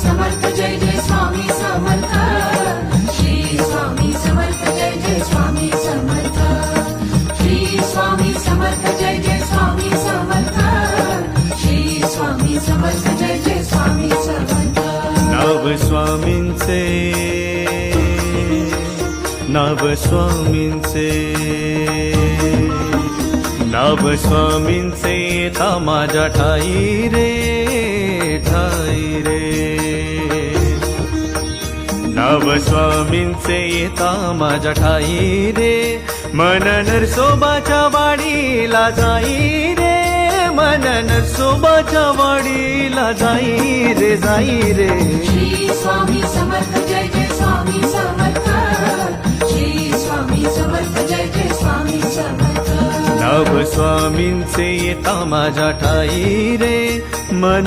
समर्थ जय जय स्वामी समर्थ श्री स्वामी समर्थ जय जय स्वामी समर्थ श्री स्वामी समर्थ जय जय स्वामी समर्थ श्री स्वामी समर्थ जय जय स्वामी समर्थ नाव स्वामींचे नाव स्वामींचे नाव स्वामींचे येता माझ्या ठाई रे ठाई रे नाव स्वामींचे येता माझ्या ठाई रे मन नरसोबाच्या वाडीला जाई रे मन नरसोबाच्या वाडीला जाई रे श्री स्वामी समर्थ जय जय स्वामी समर्थ श्री स्वामी समर्थ जय जय स्वामी समर्थ नाव स्वामींचे येता माझ्या ठाई रे मन